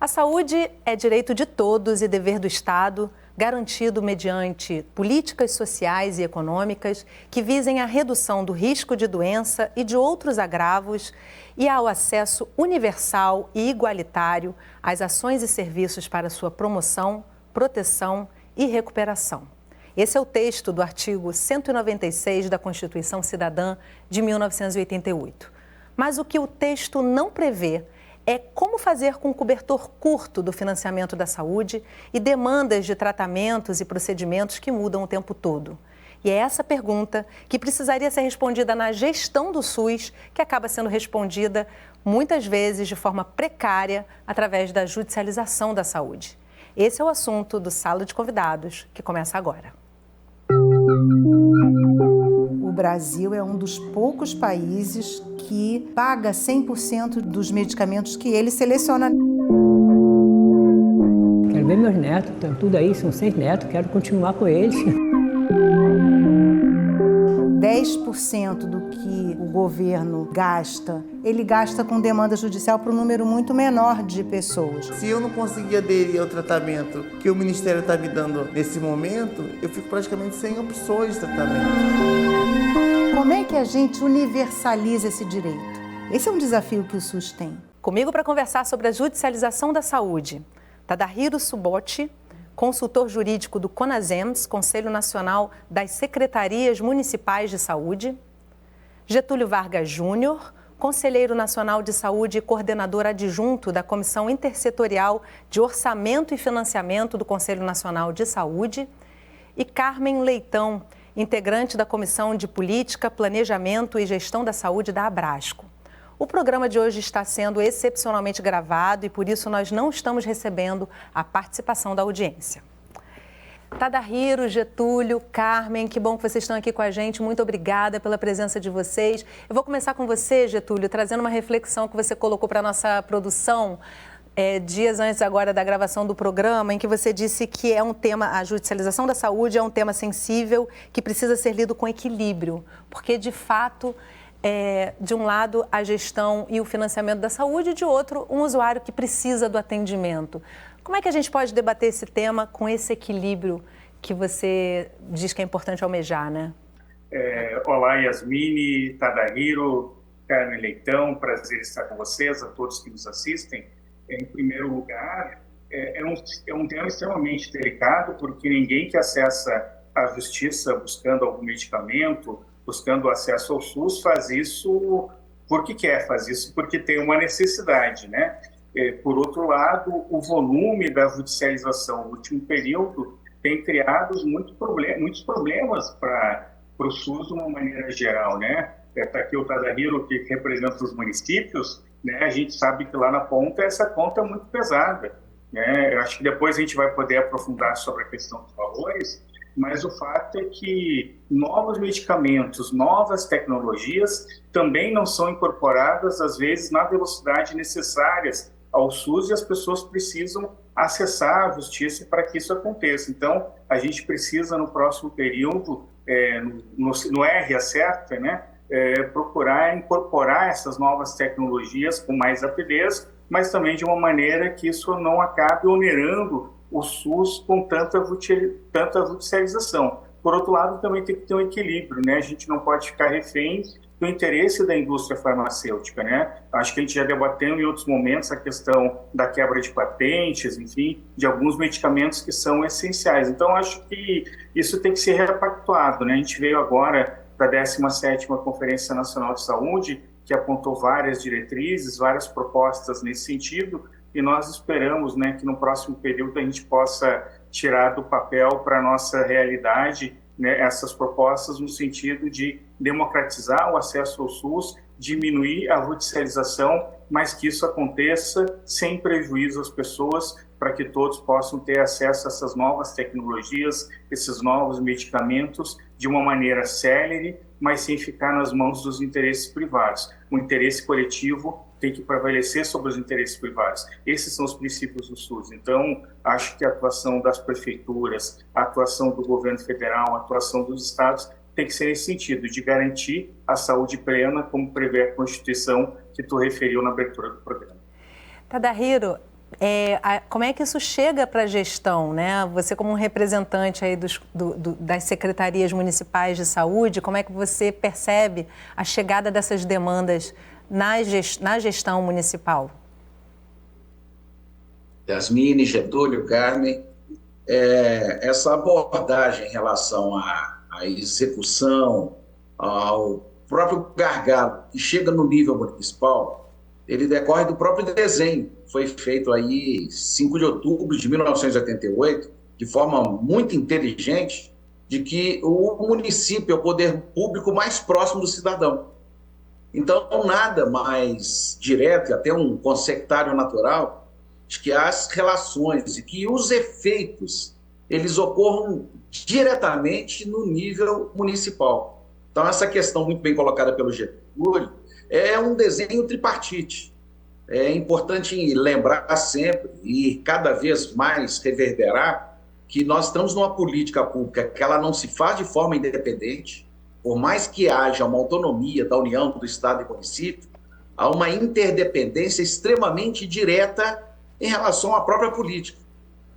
A saúde é direito de todos e dever do Estado, garantido mediante políticas sociais e econômicas que visem a redução do risco de doença e de outros agravos e ao acesso universal e igualitário às ações e serviços para sua promoção, proteção e recuperação. Esse é o texto do artigo 196 da Constituição Cidadã de 1988. Mas o que o texto não prevê é como fazer com o cobertor curto do financiamento da saúde e demandas de tratamentos e procedimentos que mudam o tempo todo. E é essa pergunta que precisaria ser respondida na gestão do SUS, que acaba sendo respondida muitas vezes de forma precária através da judicialização da saúde. Esse é o assunto do Sala de Convidados, que começa agora. O Brasil é um dos poucos países que paga 100% dos medicamentos que ele seleciona. Quero ver meus netos, estão tudo aí, são 6 netos, quero continuar com eles. 10% do que o governo gasta, ele gasta com demanda judicial para um número muito menor de pessoas. Se eu não conseguir aderir ao tratamento que o Ministério está me dando nesse momento, eu fico praticamente sem opções de tratamento. Como é que a gente universaliza esse direito? Esse é um desafio que o SUS tem. Comigo para conversar sobre a judicialização da saúde, Tadahiro Subote, consultor jurídico do CONASEMS, Conselho Nacional das Secretarias Municipais de Saúde, Getúlio Vargas Júnior, conselheiro nacional de saúde e coordenador adjunto da Comissão Intersetorial de Orçamento e Financiamento do Conselho Nacional de Saúde, e Carmen Leitão, integrante da Comissão de Política, Planejamento e Gestão da Saúde da Abrasco. O programa de hoje está sendo excepcionalmente gravado e, por isso, nós não estamos recebendo a participação da audiência. Tadahiro, Getúlio, Carmen, que bom que vocês estão aqui com a gente. Muito obrigada pela presença de vocês. Eu vou começar com você, Getúlio, trazendo uma reflexão que você colocou para a nossa produção dias antes agora da gravação do programa, em que você disse que é um tema, a judicialização da saúde é um tema sensível que precisa ser lido com equilíbrio, porque, de fato, de um lado, a gestão e o financiamento da saúde, e de outro, um usuário que precisa do atendimento. Como é que a gente pode debater esse tema com esse equilíbrio que você diz que é importante almejar, né? Olá, Yasmine, Tadahiro, Carmen Leitão, prazer estar com vocês, a todos que nos assistem. Em primeiro lugar, é um tema extremamente delicado, porque ninguém que acessa a justiça buscando algum medicamento, buscando acesso ao SUS, faz isso porque quer, faz isso porque tem uma necessidade, né? Por outro lado, o volume da judicialização no último período tem criado muitos problemas para o SUS de uma maneira geral, né? Está aqui o Tadahiro, que representa os municípios, né? A gente sabe que lá na ponta essa conta é muito pesada, né? Eu acho que depois a gente vai poder aprofundar sobre a questão dos valores, mas o fato é que novos medicamentos, novas tecnologias também não são incorporadas, às vezes, na velocidade necessárias ao SUS, e as pessoas precisam acessar a justiça para que isso aconteça. Então, a gente precisa, no próximo período, no R acerta, né, procurar incorporar essas novas tecnologias com mais rapidez, mas também de uma maneira que isso não acabe onerando o SUS com tanta judicialização. Por outro lado, também tem que ter um equilíbrio, né? A gente não pode ficar refém do interesse da indústria farmacêutica, né? Acho que a gente já debateu em outros momentos a questão da quebra de patentes, enfim, de alguns medicamentos que são essenciais. Então, acho que isso tem que ser repactuado, né? A gente veio agora da 17ª Conferência Nacional de Saúde, que apontou várias diretrizes, várias propostas nesse sentido, e nós esperamos, né, que no próximo período a gente possa tirar do papel para a nossa realidade, né, essas propostas no sentido de democratizar o acesso ao SUS, diminuir a judicialização, mas que isso aconteça sem prejuízo às pessoas, para que todos possam ter acesso a essas novas tecnologias, esses novos medicamentos, de uma maneira célere, mas sem ficar nas mãos dos interesses privados. O interesse coletivo tem que prevalecer sobre os interesses privados. Esses são os princípios do SUS. Então, acho que a atuação das prefeituras, a atuação do governo federal, a atuação dos estados tem que ser nesse sentido, de garantir a saúde plena, como prevê a Constituição que tu referiu na abertura do programa. Tadahiro, como é que isso chega para a gestão, né? Você como um representante aí das secretarias municipais de saúde, como é que você percebe a chegada dessas demandas na gestão municipal? Yasmine, Getúlio, Carmen, essa abordagem em relação à execução, ao próprio gargalo que chega no nível municipal, ele decorre do próprio desenho. Foi feito aí 5 de outubro de 1988, de forma muito inteligente, de que o município é o poder público mais próximo do cidadão. Então, nada mais direto, e até um consectário natural, de que as relações e que os efeitos, eles ocorram diretamente no nível municipal. Então, essa questão muito bem colocada pelo Getúlio é um desenho tripartite. É importante lembrar sempre e cada vez mais reverberar que nós estamos numa política pública que ela não se faz de forma independente, por mais que haja uma autonomia da União, do Estado e do município, há uma interdependência extremamente direta em relação à própria política.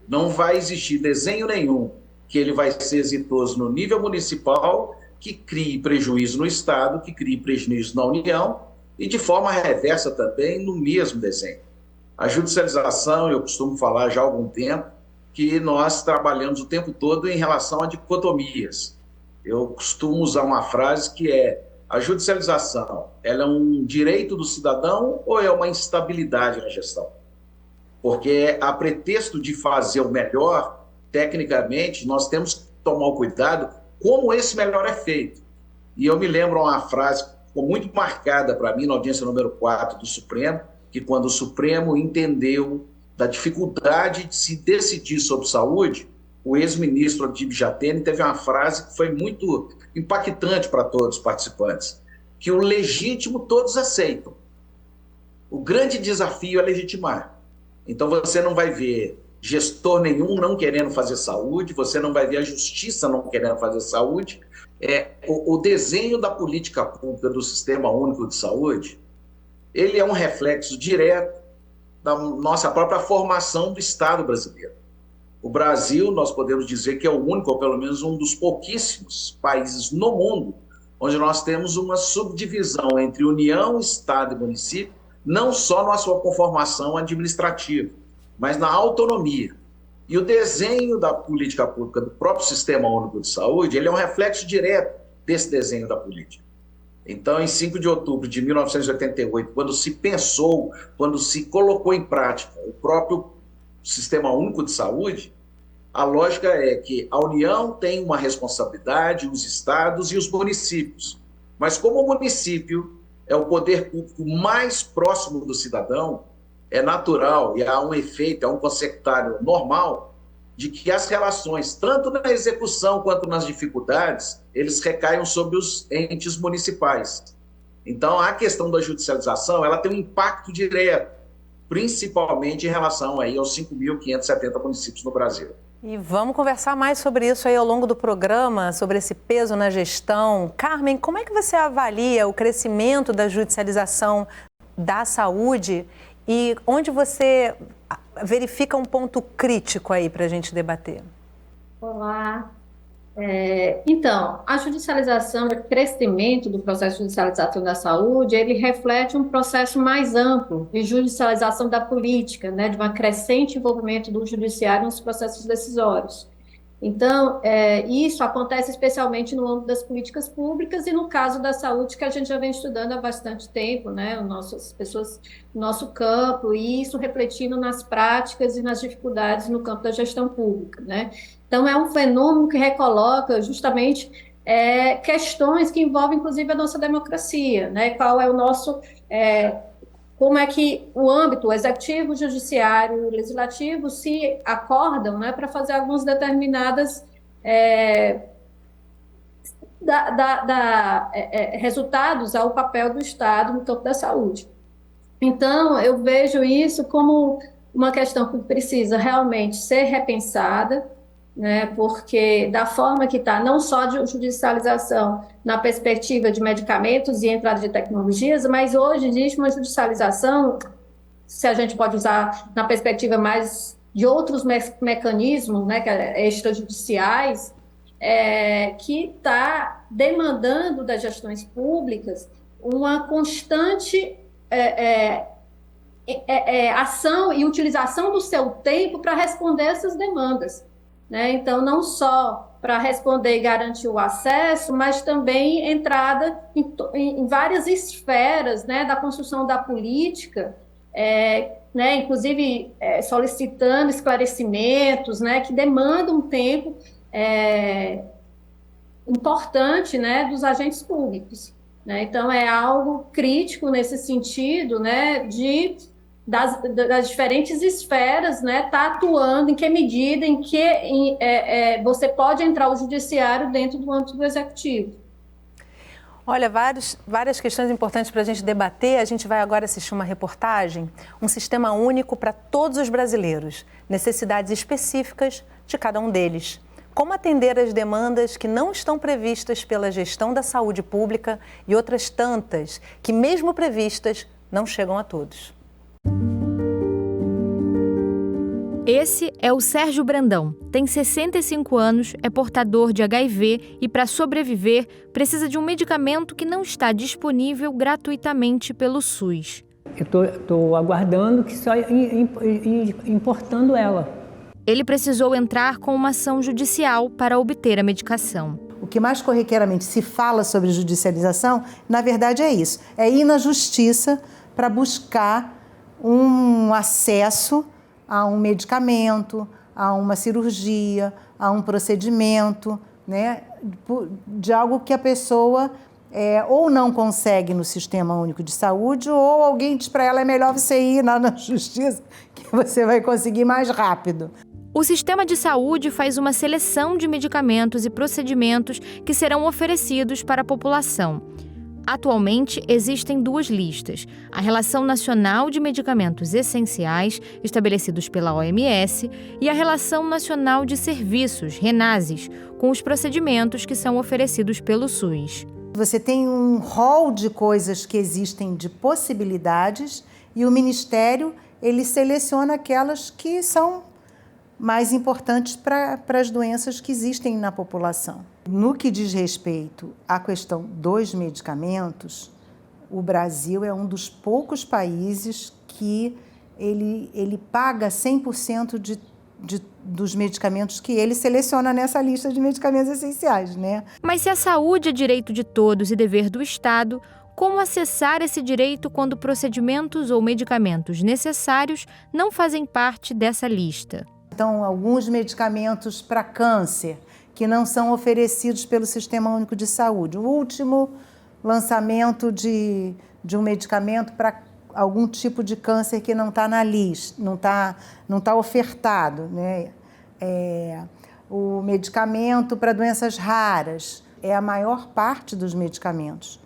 Não vai existir desenho nenhum que ele vai ser exitoso no nível municipal que crie prejuízo no Estado, que crie prejuízo na União e de forma reversa também no mesmo desenho. A judicialização, eu costumo falar já há algum tempo, que nós trabalhamos o tempo todo em relação a dicotomias. Eu costumo usar uma frase que é: a judicialização, ela é um direito do cidadão ou é uma instabilidade na gestão? Porque a pretexto de fazer o melhor, tecnicamente, nós temos que tomar o cuidado como esse melhor é feito. E eu me lembro uma frase que ficou muito marcada para mim na audiência número 4 do Supremo, que quando o Supremo entendeu da dificuldade de se decidir sobre saúde, o ex-ministro Adib Jatene teve uma frase que foi muito impactante para todos os participantes, que o legítimo todos aceitam. O grande desafio é legitimar. Então você não vai ver gestor nenhum não querendo fazer saúde, você não vai ver a justiça não querendo fazer saúde. O desenho da política pública do Sistema Único de Saúde, ele é um reflexo direto da nossa própria formação do Estado brasileiro. O Brasil, nós podemos dizer que é o único, ou pelo menos um dos pouquíssimos países no mundo, onde nós temos uma subdivisão entre União, Estado e município, não só na sua conformação administrativa, mas na autonomia. E o desenho da política pública do próprio Sistema Único de Saúde, ele é um reflexo direto desse desenho da política. Então, em 5 de outubro de 1988, quando se pensou, quando se colocou em prática o próprio Sistema Único de Saúde, a lógica é que a União tem uma responsabilidade, os estados e os municípios. Mas como o município é o poder público mais próximo do cidadão, é natural e há um efeito, há um consectário normal de que as relações, tanto na execução quanto nas dificuldades, eles recaiam sobre os entes municipais. Então, a questão da judicialização, ela tem um impacto direto, principalmente em relação aí aos 5.570 municípios no Brasil. E vamos conversar mais sobre isso aí ao longo do programa, sobre esse peso na gestão. Carmen, como é que você avalia o crescimento da judicialização da saúde e onde você verifica um ponto crítico aí para a gente debater? Olá. Então, a judicialização, o crescimento do processo de judicialização da saúde, ele reflete um processo mais amplo de judicialização da política, né, de um crescente envolvimento do judiciário nos processos decisórios. Então, isso acontece especialmente no âmbito das políticas públicas e no caso da saúde, que a gente já vem estudando há bastante tempo, né, as pessoas no nosso campo, e isso refletindo nas práticas e nas dificuldades no campo da gestão pública, né. Então, é um fenômeno que recoloca justamente questões que envolvem, inclusive, a nossa democracia, né? Qual é o nosso... como é que o âmbito executivo, judiciário e legislativo se acordam, né, para fazer algumas determinadas resultados ao papel do Estado no campo da saúde. Então, eu vejo isso como uma questão que precisa realmente ser repensada, né, porque da forma que está, não só de judicialização na perspectiva de medicamentos e entrada de tecnologias, mas hoje existe uma judicialização se a gente pode usar na perspectiva mais de outros mecanismos, né, extrajudiciais, que está demandando das gestões públicas uma constante ação e utilização do seu tempo para responder essas demandas, né? Então, não só para responder e garantir o acesso, mas também entrada em várias esferas, né, da construção da política, né, inclusive solicitando esclarecimentos, né, que demandam um tempo importante, né, dos agentes públicos, né? Então, é algo crítico nesse sentido, né, das diferentes esferas, né, tá atuando, em que medida, você pode entrar o judiciário dentro do âmbito do executivo. Olha, várias questões importantes para a gente debater. A gente vai agora assistir uma reportagem, um sistema único para todos os brasileiros, necessidades específicas de cada um deles. Como atender as demandas que não estão previstas pela gestão da saúde pública e outras tantas que, mesmo previstas, não chegam a todos. Esse é o Sérgio Brandão. Tem 65 anos, é portador de HIV e, para sobreviver, precisa de um medicamento que não está disponível gratuitamente pelo SUS. Eu estou aguardando que só importando ela. Ele precisou entrar com uma ação judicial para obter a medicação. O que mais corriqueiramente se fala sobre judicialização, na verdade é isso. É ir na justiça para buscar um acesso a um medicamento, a uma cirurgia, a um procedimento, né, de algo que a pessoa ou não consegue no Sistema Único de Saúde, ou alguém diz para ela, é melhor você ir na justiça, que você vai conseguir mais rápido. O sistema de saúde faz uma seleção de medicamentos e procedimentos que serão oferecidos para a população. Atualmente, existem 2 listas: a Relação Nacional de Medicamentos Essenciais, estabelecidos pela OMS, e a Relação Nacional de Serviços, RENASES, com os procedimentos que são oferecidos pelo SUS. Você tem um rol de coisas que existem de possibilidades e o Ministério ele seleciona aquelas que são mais importantes para as doenças que existem na população. No que diz respeito à questão dos medicamentos, o Brasil é um dos poucos países que ele paga 100% dos medicamentos que ele seleciona nessa lista de medicamentos essenciais, né? Mas se a saúde é direito de todos e dever do Estado, como acessar esse direito quando procedimentos ou medicamentos necessários não fazem parte dessa lista? Então, alguns medicamentos para câncer que não são oferecidos pelo Sistema Único de Saúde. O último lançamento de um medicamento para algum tipo de câncer que não está na lista, não tá ofertado, né? O medicamento para doenças raras é a maior parte dos medicamentos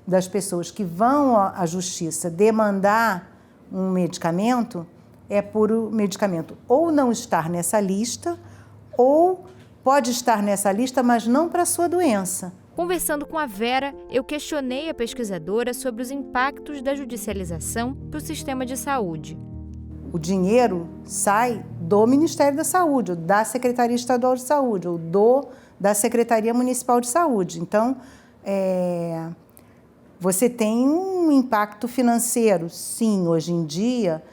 das pessoas que vão à justiça demandar um medicamento, é por o medicamento ou não estar nessa lista, ou pode estar nessa lista, mas não para a sua doença. Conversando com a Vera, eu questionei a pesquisadora sobre os impactos da judicialização para o sistema de saúde. O dinheiro sai do Ministério da Saúde, ou da Secretaria Estadual de Saúde, ou da Secretaria Municipal de Saúde. Então, você tem um impacto financeiro. Sim, hoje em dia,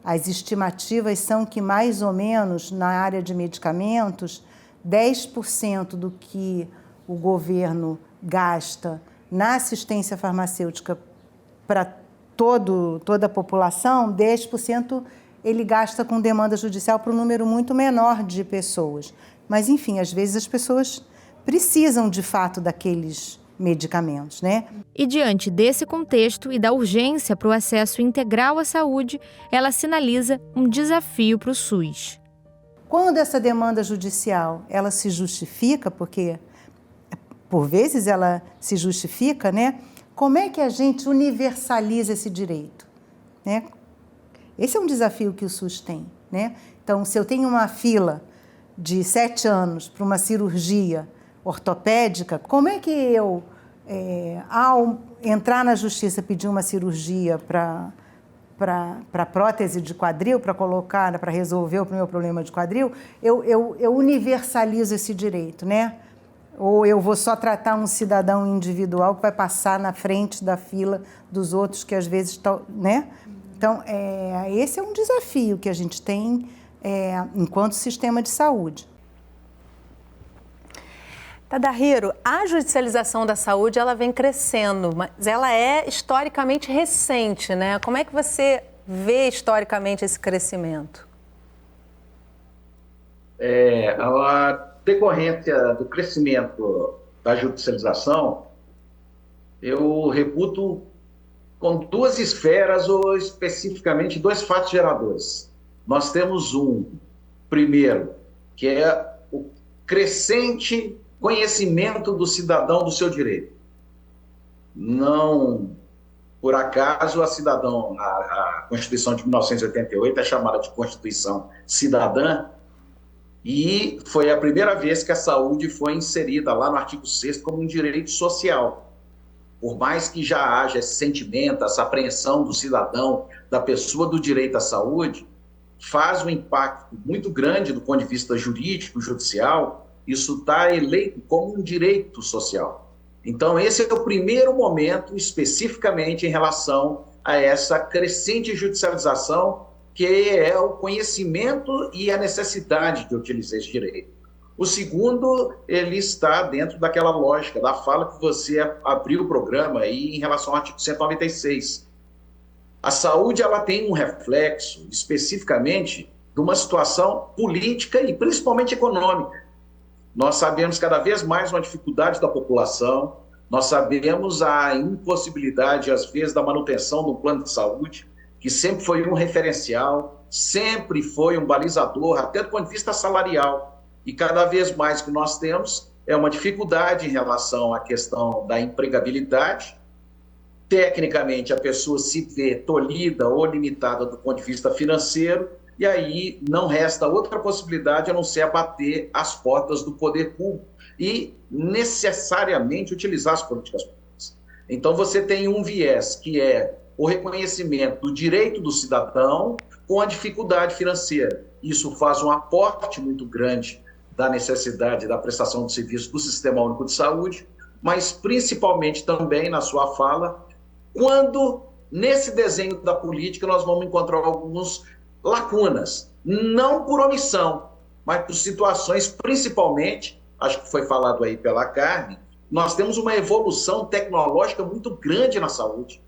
as estimativas são que mais ou menos na área de medicamentos, 10% do que o governo gasta na assistência farmacêutica para toda a população, 10% ele gasta com demanda judicial para um número muito menor de pessoas. Mas, enfim, às vezes as pessoas precisam de fato daqueles medicamentos, né? E diante desse contexto e da urgência para o acesso integral à saúde, ela sinaliza um desafio para o SUS. Quando essa demanda judicial ela se justifica, porque por vezes ela se justifica, né? Como é que a gente universaliza esse direito, né? Esse é um desafio que o SUS tem, né? Então, se eu tenho uma fila de 7 anos para uma cirurgia ortopédica, como é que eu, entrar na justiça, pedir uma cirurgia para prótese de quadril, para colocar, para resolver o meu problema de quadril, eu universalizo esse direito, né? Ou eu vou só tratar um cidadão individual que vai passar na frente da fila dos outros que às vezes estão, né? Então, esse é um desafio que a gente tem enquanto sistema de saúde. Tadahiro, a judicialização da saúde, ela vem crescendo, mas ela é historicamente recente, né? Como é que você vê historicamente esse crescimento? A decorrência do crescimento da judicialização, eu reputo com duas esferas ou especificamente dois fatos geradores. Nós temos primeiro, que é o crescente conhecimento do cidadão do seu direito. Não, por acaso, a Constituição de 1988 é chamada de Constituição Cidadã, e foi a primeira vez que a saúde foi inserida lá no artigo 6º como um direito social. Por mais que já haja esse sentimento, essa apreensão do cidadão, da pessoa do direito à saúde, faz um impacto muito grande do ponto de vista jurídico, judicial. Isso está eleito como um direito social. Então, esse é o primeiro momento, especificamente em relação a essa crescente judicialização, que é o conhecimento e a necessidade de utilizar esse direito. O segundo, ele está dentro daquela lógica da fala que você abriu o programa aí em relação ao artigo 196. A saúde, ela tem um reflexo, especificamente, de uma situação política e principalmente econômica. Nós sabemos cada vez mais uma dificuldade da população, nós sabemos a impossibilidade, às vezes, da manutenção do plano de saúde, que sempre foi um referencial, sempre foi um balizador, até do ponto de vista salarial. E cada vez mais que nós temos é uma dificuldade em relação à questão da empregabilidade. Tecnicamente, a pessoa se vê tolhida ou limitada do ponto de vista financeiro, e aí não resta outra possibilidade a não ser abater as portas do poder público e necessariamente utilizar as políticas públicas. Então, você tem um viés que é o reconhecimento do direito do cidadão com a dificuldade financeira. Isso faz um aporte muito grande da necessidade da prestação de serviço do Sistema Único de Saúde, mas principalmente também na sua fala, quando nesse desenho da política nós vamos encontrar algumas lacunas, não por omissão, mas por situações, principalmente, acho que foi falado aí pela Carmen, nós temos uma evolução tecnológica muito grande na saúde.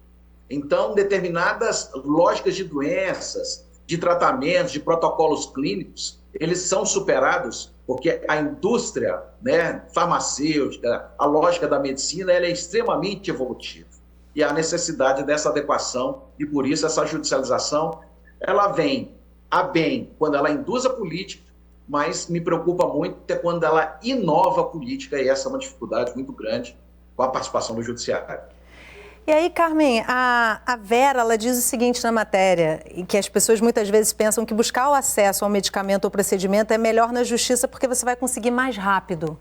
Então, determinadas lógicas de doenças, de tratamentos, de protocolos clínicos, eles são superados porque a indústria, né, farmacêutica, a lógica da medicina, ela é extremamente evolutiva. E há necessidade dessa adequação, e por isso essa judicialização, ela vem a bem quando ela induz a política, mas me preocupa muito é quando ela inova a política, e essa é uma dificuldade muito grande com a participação do judiciário. E aí, Carmen, a Vera, ela diz o seguinte na matéria, e que as pessoas muitas vezes pensam que buscar o acesso ao medicamento ou procedimento é melhor na justiça porque você vai conseguir mais rápido,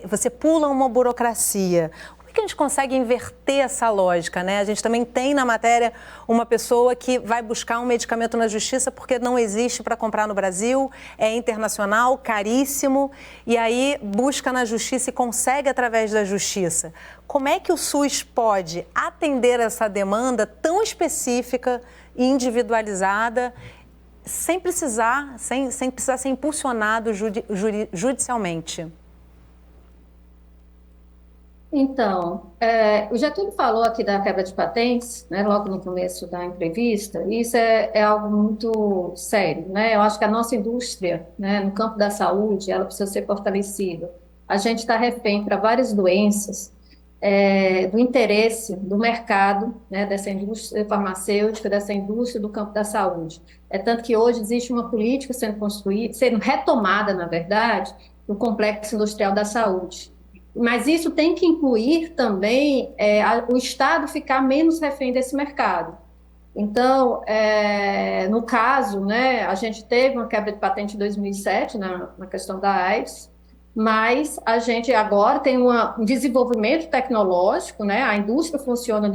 você pula uma burocracia. Como é que a gente consegue inverter essa lógica, né? A gente também tem na matéria uma pessoa que vai buscar um medicamento na justiça porque não existe para comprar no Brasil, é internacional, caríssimo, e aí busca na justiça e consegue através da justiça. Como é que o SUS pode atender essa demanda tão específica e individualizada sem precisar ser impulsionado judicialmente? Então, o Getúlio falou aqui da quebra de patentes, né, logo no começo da entrevista, e isso é algo muito sério, né? Eu acho que a nossa indústria, né, no campo da saúde, ela precisa ser fortalecida. A gente está refém para várias doenças, do interesse do mercado, né, dessa indústria farmacêutica, dessa indústria do campo da saúde. É tanto que hoje existe uma política sendo construída, sendo retomada, na verdade, do complexo industrial da saúde. Mas isso tem que incluir também o Estado ficar menos refém desse mercado. Então, no caso, né, a gente teve uma quebra de patente em 2007 na questão da AIDS, mas a gente agora tem um desenvolvimento tecnológico, né? A indústria funciona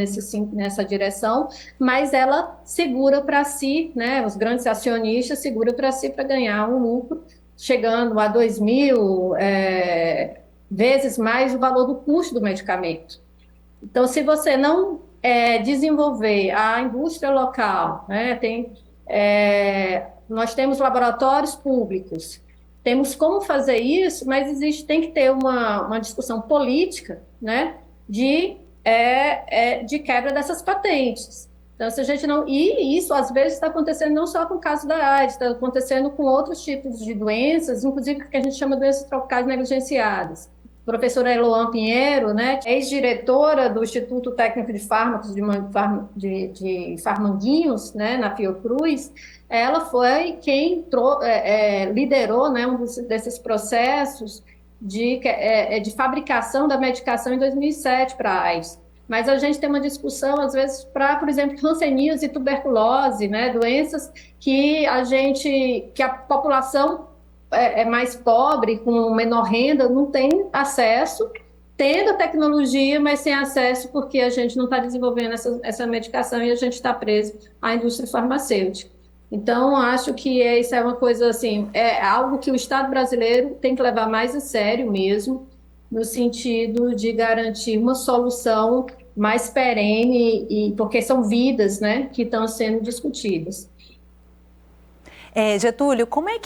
nessa direção, mas ela segura para si, né? Os grandes acionistas seguram para si para ganhar um lucro, chegando a 2.000 vezes mais o valor do custo do medicamento. Então, se você não desenvolver a indústria local, né? Nós temos laboratórios públicos, temos como fazer isso, mas tem que ter uma discussão política, né, de quebra dessas patentes. Então, se a gente não... E isso, às vezes, está acontecendo não só com o caso da AIDS, está acontecendo com outros tipos de doenças, inclusive o que a gente chama de doenças tropicais negligenciadas. A professora Eloan Pinheiro, né, ex-diretora do Instituto Técnico de Fármacos de Farmanguinhos, né, na Fiocruz, ela foi quem liderou, né, desses processos de fabricação da medicação em 2007 para a AIDS. Mas a gente tem uma discussão, às vezes, para, por exemplo, hanseníase e tuberculose, né, doenças que a população mais pobre, com menor renda, não tem acesso, tendo a tecnologia, mas sem acesso porque a gente não está desenvolvendo essa medicação e a gente está preso à indústria farmacêutica. Então, acho que isso é uma coisa assim, é algo que o Estado brasileiro tem que levar mais a sério mesmo, no sentido de garantir uma solução mais perene, porque são vidas, né, que estão sendo discutidas. Getúlio, qual é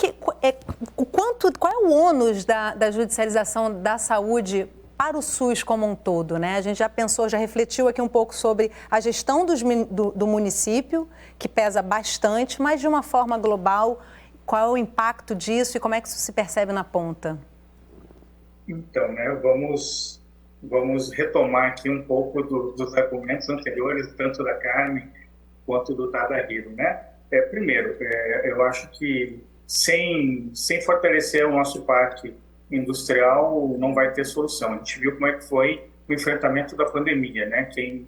o ônus da judicialização da saúde para o SUS como um todo, né? A gente já refletiu aqui um pouco sobre a gestão do município, que pesa bastante, mas de uma forma global, qual é o impacto disso e como é que isso se percebe na ponta? Então, né, vamos retomar aqui um pouco dos argumentos anteriores, tanto da Carmen quanto do Tadahiro, né? Primeiro, eu acho que sem fortalecer o nosso parque industrial não vai ter solução. A gente viu como é que foi o enfrentamento da pandemia, né? Quem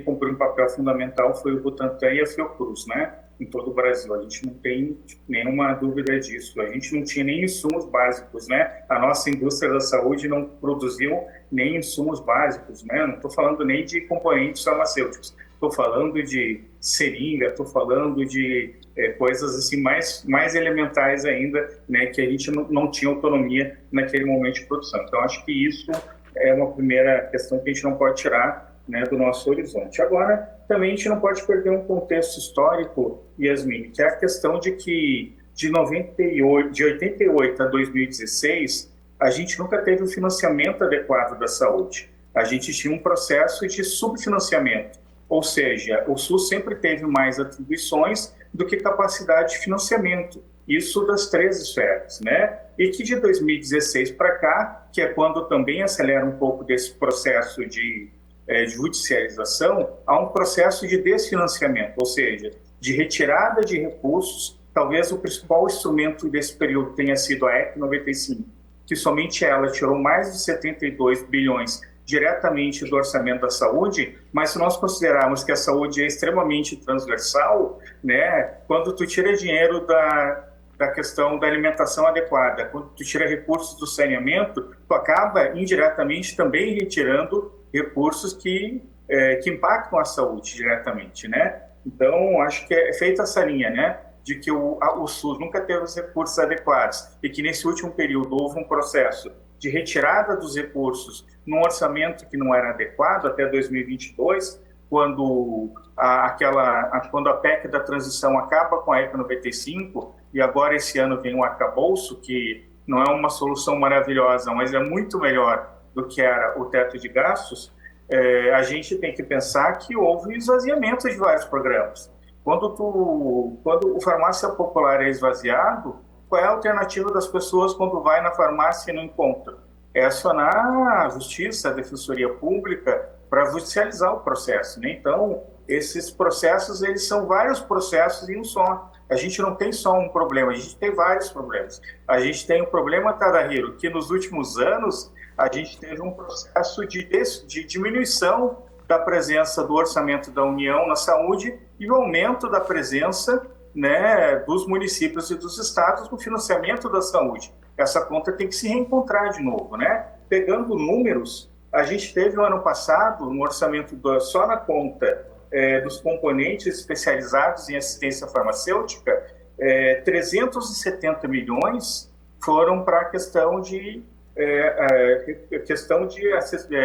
cumpriu um papel fundamental foi o Butantan e a Fiocruz, né? Em todo o Brasil. A gente não tem nenhuma dúvida disso. A gente não tinha nem insumos básicos, né? A nossa indústria da saúde não produziu nem insumos básicos, né? Não estou falando nem de componentes farmacêuticos. Estou falando de seringa, estou falando de coisas assim mais elementares ainda, né, que a gente não tinha autonomia naquele momento de produção. Então, acho que isso é uma primeira questão que a gente não pode tirar, né, do nosso horizonte. Agora, também a gente não pode perder um contexto histórico, Yasmine, que é a questão de que de 88 a 2016, a gente nunca teve um financiamento adequado da saúde. A gente tinha um processo de subfinanciamento. Ou seja, o SUS sempre teve mais atribuições do que capacidade de financiamento. Isso das 3 esferas, né? E que de 2016 para cá, que é quando também acelera um pouco desse processo de judicialização, há um processo de desfinanciamento, ou seja, de retirada de recursos. Talvez o principal instrumento desse período tenha sido a EC 95, que somente ela tirou mais de 72 bilhões diretamente do orçamento da saúde, mas se nós considerarmos que a saúde é extremamente transversal, né, quando tu tira dinheiro da questão da alimentação adequada, quando tu tira recursos do saneamento, tu acaba indiretamente também retirando recursos que impactam a saúde diretamente, né? Então, acho que é feita essa linha, né, de que o SUS nunca teve os recursos adequados e que nesse último período houve um processo de retirada dos recursos num orçamento que não era adequado até 2022, quando a PEC da transição acaba com a ECA 95 e agora esse ano vem o arcabouço, que não é uma solução maravilhosa, mas é muito melhor do que era o teto de gastos, a gente tem que pensar que houve esvaziamento de vários programas. Quando o farmácia popular é esvaziado, qual é a alternativa das pessoas quando vai na farmácia e não encontra? É acionar a justiça, a defensoria pública, para judicializar o processo, né? Então, esses processos, eles são vários processos em um só. A gente não tem só um problema, a gente tem vários problemas. A gente tem um problema, Tadahiro, que nos últimos anos a gente teve um processo de diminuição da presença do orçamento da União na saúde e o aumento da presença, né, dos municípios e dos estados no financiamento da saúde. essa conta tem que se reencontrar de novo, né? Pegando números, a gente teve no ano passado, no orçamento só na conta dos componentes especializados em assistência farmacêutica, 370 milhões foram para a questão de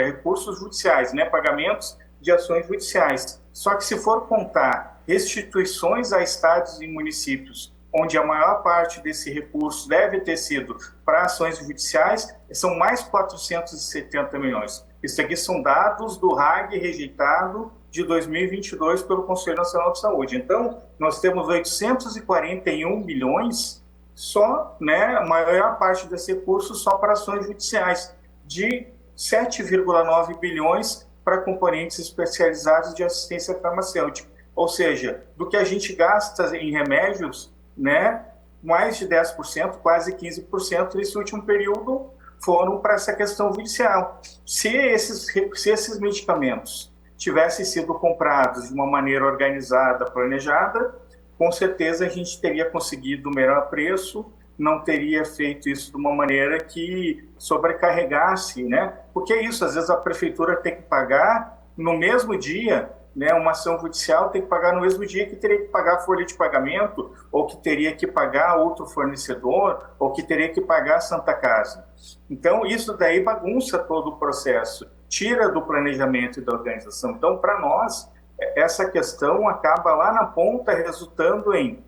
recursos judiciais, né? Pagamentos de ações judiciais. Só que se for contar restituições a estados e municípios, onde a maior parte desse recurso deve ter sido para ações judiciais, são mais 470 milhões. Isso aqui são dados do RAG rejeitado de 2022 pelo Conselho Nacional de Saúde. Então, nós temos 841 milhões só, né, a maior parte desse recurso só para ações judiciais, de 7,9 bilhões para componentes especializados de assistência farmacêutica. Ou seja, do que a gente gasta em remédios, né, mais de 10%, quase 15% nesse último período foram para essa questão judicial. Se esses medicamentos tivessem sido comprados de uma maneira organizada, planejada, com certeza a gente teria conseguido o melhor preço, não teria feito isso de uma maneira que sobrecarregasse, né? Porque é isso, às vezes a prefeitura tem que pagar no mesmo dia, né? Uma ação judicial tem que pagar no mesmo dia que teria que pagar a folha de pagamento, ou que teria que pagar outro fornecedor, ou que teria que pagar a Santa Casa. Então, isso daí bagunça todo o processo, tira do planejamento e da organização. Então, para nós, essa questão acaba lá na ponta resultando em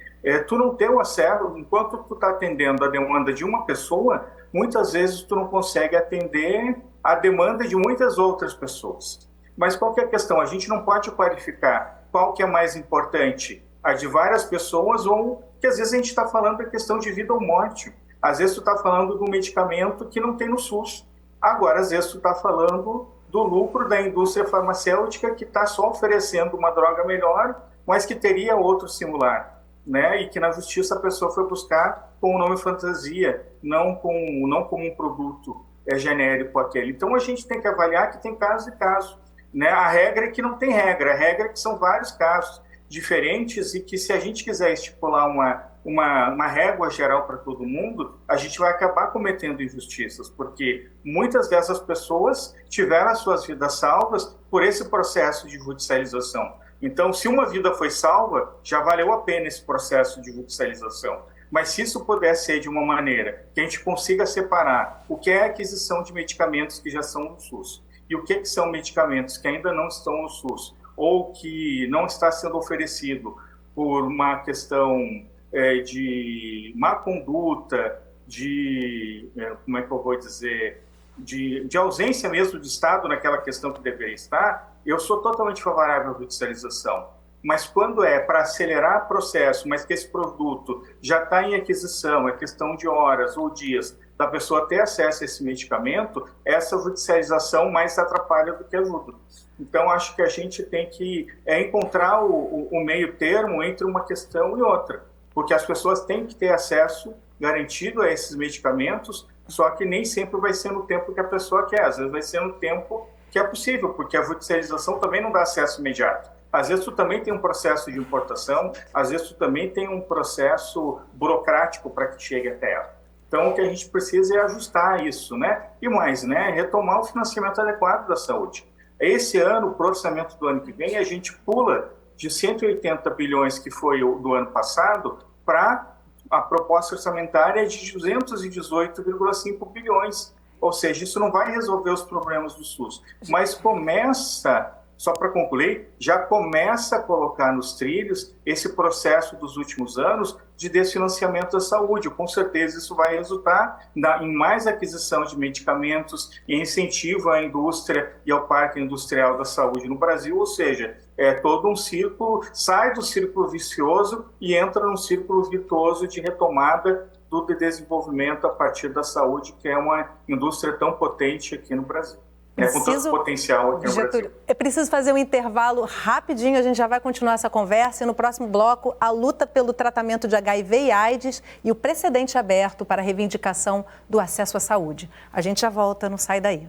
tu não ter o acesso, enquanto tu está atendendo a demanda de uma pessoa, muitas vezes tu não consegue atender a demanda de muitas outras pessoas. Mas qual que é a questão? A gente não pode qualificar qual que é mais importante, a de várias pessoas ou que às vezes a gente está falando da questão de vida ou morte. Às vezes tu está falando do medicamento que não tem no SUS. Agora, às vezes tu está falando do lucro da indústria farmacêutica que está só oferecendo uma droga melhor, mas que teria outro similar, né? E que na justiça a pessoa foi buscar com o nome fantasia, não como um produto genérico aquele. Então a gente tem que avaliar que tem caso e caso, né? A regra é que não tem regra, a regra é que são vários casos diferentes e que se a gente quiser estipular uma régua geral para todo mundo, a gente vai acabar cometendo injustiças, porque muitas dessas pessoas tiveram as suas vidas salvas por esse processo de judicialização. Então, se uma vida foi salva, já valeu a pena esse processo de judicialização. Mas se isso puder ser de uma maneira que a gente consiga separar o que é aquisição de medicamentos que já são no SUS e o que são medicamentos que ainda não estão no SUS ou que não está sendo oferecido por uma questão de má conduta, como é que eu vou dizer, de ausência mesmo de Estado naquela questão que deveria estar, eu sou totalmente favorável à judicialização. Mas quando é para acelerar o processo, mas que esse produto já está em aquisição, é questão de horas ou dias da pessoa ter acesso a esse medicamento, essa judicialização mais atrapalha do que ajuda. Então, acho que a gente tem que encontrar o meio termo entre uma questão e outra, porque as pessoas têm que ter acesso garantido a esses medicamentos, só que nem sempre vai ser no tempo que a pessoa quer, às vezes vai ser no tempo que é possível, porque a judicialização também não dá acesso imediato. Às vezes tu também tem um processo de importação, às vezes tu também tem um processo burocrático para que chegue até ela. Então, o que a gente precisa é ajustar isso, né? E mais, né? Retomar o financiamento adequado da saúde. Esse ano, pro orçamento do ano que vem, a gente pula de 180 bilhões que foi o do ano passado para a proposta orçamentária de 218,5 bilhões. Ou seja, isso não vai resolver os problemas do SUS, mas começa, só para concluir, já começa a colocar nos trilhos esse processo dos últimos anos de desfinanciamento da saúde. Com certeza isso vai resultar em mais aquisição de medicamentos e incentivo à indústria e ao parque industrial da saúde no Brasil, ou seja, é todo um círculo, sai do círculo vicioso e entra num círculo virtuoso de retomada do desenvolvimento a partir da saúde, que é uma indústria tão potente aqui no Brasil. Com todo potencial aqui no Brasil. É preciso fazer um intervalo rapidinho, a gente já vai continuar essa conversa e no próximo bloco a luta pelo tratamento de HIV e AIDS e o precedente aberto para a reivindicação do acesso à saúde. A gente já volta, não sai daí.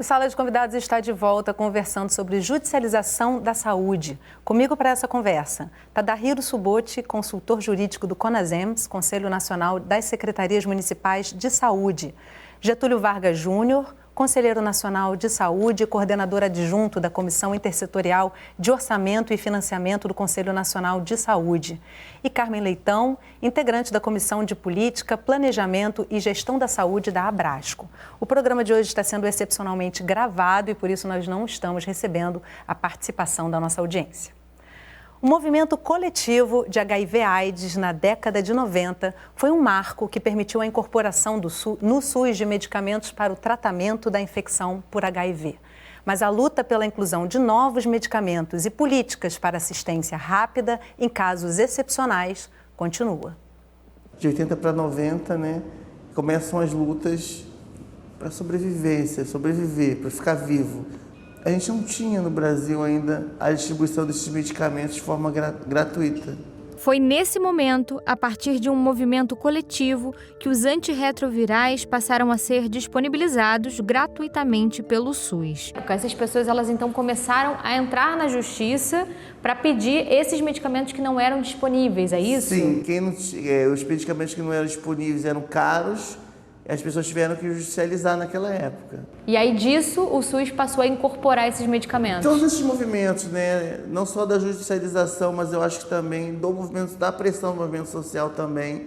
Sala de Convidados está de volta conversando sobre judicialização da saúde. Comigo para essa conversa, Tadahiro Suboti, consultor jurídico do CONASEMS, Conselho Nacional das Secretarias Municipais de Saúde. Getúlio Vargas Júnior, conselheiro nacional de saúde e coordenador adjunto da Comissão Intersetorial de Orçamento e Financiamento do Conselho Nacional de Saúde. E Carmen Leitão, integrante da Comissão de Política, Planejamento e Gestão da Saúde da Abrasco. O programa de hoje está sendo excepcionalmente gravado e por isso nós não estamos recebendo a participação da nossa audiência. O movimento coletivo de HIV/AIDS na década de 90 foi um marco que permitiu a incorporação no SUS de medicamentos para o tratamento da infecção por HIV. Mas a luta pela inclusão de novos medicamentos e políticas para assistência rápida em casos excepcionais continua. De 80 para 90, começam as lutas para sobrevivência, para ficar vivo. A gente não tinha no Brasil ainda a distribuição desses medicamentos de forma gratuita. Foi nesse momento, a partir de um movimento coletivo, que os antirretrovirais passaram a ser disponibilizados gratuitamente pelo SUS. Essas pessoas, elas então começaram a entrar na justiça para pedir esses medicamentos que não eram disponíveis, é isso? Sim, os medicamentos que não eram disponíveis eram caros. As pessoas tiveram que judicializar naquela época. E aí disso o SUS passou a incorporar esses medicamentos? Todos esses movimentos, não só da judicialização, mas eu acho que também do movimento, da pressão do movimento social também,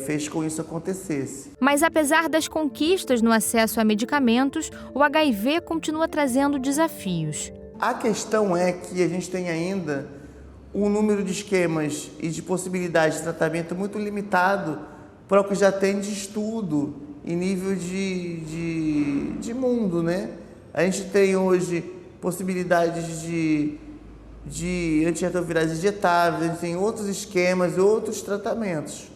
fez com que isso acontecesse. Mas apesar das conquistas no acesso a medicamentos, o HIV continua trazendo desafios. A questão é que a gente tem ainda um número de esquemas e de possibilidades de tratamento muito limitado para o que já tem de estudo em nível de mundo, A gente tem hoje possibilidades de antirretrovirais injetáveis, a gente tem outros esquemas e outros tratamentos.